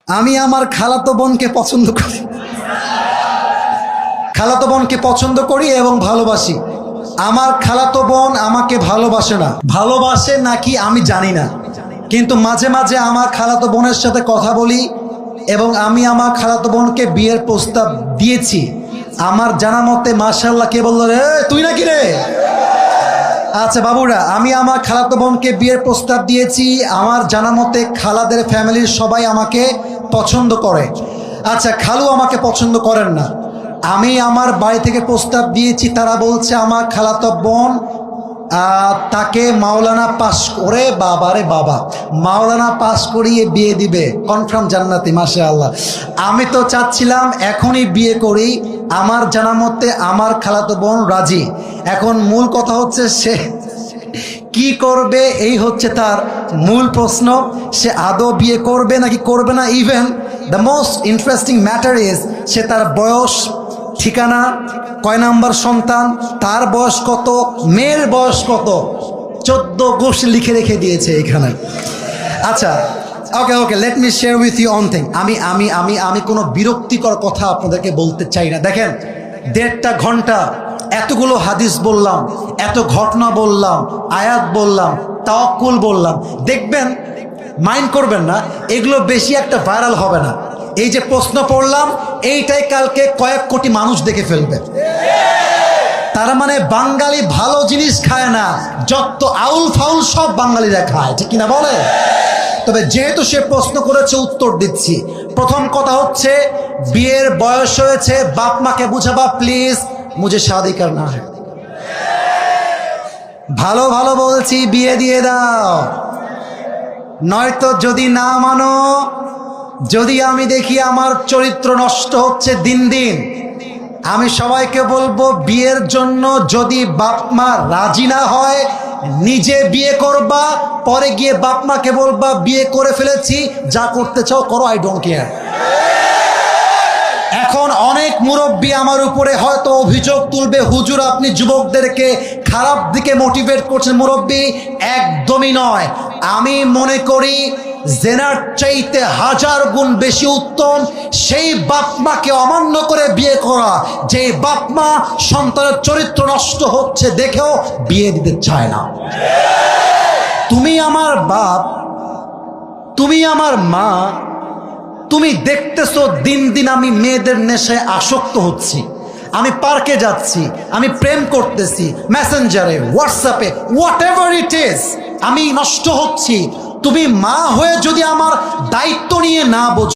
আমি আমার খালাতো বোনকে পছন্দ করি, খালাতো বোনকে পছন্দ করি এবং ভালোবাসি। আমার খালাতো বোন আমাকে ভালোবাসে না, ভালোবাসে নাকি আমি জানি না, কিন্তু মাঝে মাঝে আমার খালাতো বোনের সাথে কথা বলি এবং আমি আমার খালাতো বোনকে বিয়ের প্রস্তাব দিয়েছি। আমার জানা মতে মাশাআল্লাহ, কে বললো রে তুই নাকি রে? আচ্ছা বাবুরা, আমি আমার খালাতো বোনকে বিয়ের প্রস্তাব দিয়েছি। আমার জানা মতে খালাদের ফ্যামিলির সবাই আমাকে পছন্দ করে। আচ্ছা, খালু আমাকে পছন্দ করেন না। আমি আমার বাড়ি থেকে প্রস্তাব দিয়েছি, তারা বলছে আমার খালাতো বোন তাকে মাওলানা পাস করে, বাবারে বাবা, মাওলানা পাস করিয়ে বিয়ে দিবে, কনফার্ম জান্নাতি, মাশাআল্লাহ। আমি তো চাচ্ছিলাম এখনই বিয়ে করি। আমার জানা মতে আমার খালাতো বোন রাজি। এখন মূল কথা হচ্ছে সে কি করবে, এই হচ্ছে তার মূল প্রশ্ন। সে আদৌ বিয়ে করবে নাকি করবে না। Even the most interesting matter is সে তার বয়স, ঠিকানা, কয় নাম্বার সন্তান, তার বয়স কত, মেয়ের বয়স কত, 14 গোষ্ঠী লিখে রেখে দিয়েছে এখানে। আচ্ছা, okay okay, let me share with you one thing. আমি কোনো বিরক্তিকর কথা আপনাদেরকে বলতে চাই না। দেখেন, 1.5 ঘন্টা এতগুলো হাদিস বললাম, এত ঘটনা বললাম, আয়াত বললাম, তাওয়াক্কুল বললাম। দেখবেন, মাইন্ড করবেন না, এগুলো বেশি একটা ভাইরাল হবে না। এই যে প্রশ্ন পড়লাম, এইটাই কালকে কয়েক কোটি মানুষ দেখে ফেলবে। তার মানে বাঙালি ভালো জিনিস খায় না, যত আউল ফাউল সব বাঙালিরা খায়, ঠিক কিনা বলে? তবে যেহেতু সে প্রশ্ন করেছে, উত্তর দিচ্ছি। প্রথম কথা হচ্ছে, বিয়ের বয়স হয়েছে, বাপ মাকে বুঝাবা প্লিজ, মুঝে শাদি করনা হ্যায়। ভালো ভালো বলছি, বিয়ে দিয়ে দাও। নয়তো যদি না মানো, যদি আমি দেখি আমার চরিত্র নষ্ট হচ্ছে দিন দিন, আমি সবাইকে বলবো বিয়ের জন্য যদি বাপ মা রাজি না হয়, নিজে বিয়ে করবা, পরে গিয়ে বাপ মাকে বলবা বিয়ে করে ফেলেছি, যা করতে চাও করো, আই ডোন্ট কেয়ার। এখন অনেক মুরব্বী আমার উপরে হয়তো অভিযোগ তুলবে, হুজুর আপনি যুবকদেরকে খারাপ দিকে মোটিভেট করছেন। মুরব্বী, একদমই নয়। আমি মনে করি জেনার চাইতে 1000 গুণ বেশি উত্তম সেই বাপ মাকে অমান্য করে বিয়ে করা, যে বাপ মা সন্তানের চরিত্র নষ্ট হচ্ছে দেখেও বিয়ে দিতে চায় না। তুমি আমার বাপ, তুমি আমার মা, তুমি দেখতেছো দিন দিন আমি মেয়েদের নেশায় আসক্ত হচ্ছি, আমি পার্কে যাচ্ছি, আমি প্রেম করতেছি, মেসেঞ্জারে, হোয়াটসঅ্যাপে, হোয়াট এভার ইট ইজ, আমি নষ্ট হচ্ছি। তুমি মা হয়ে যদি আমার দায়িত্ব নিয়ে না বোঝো,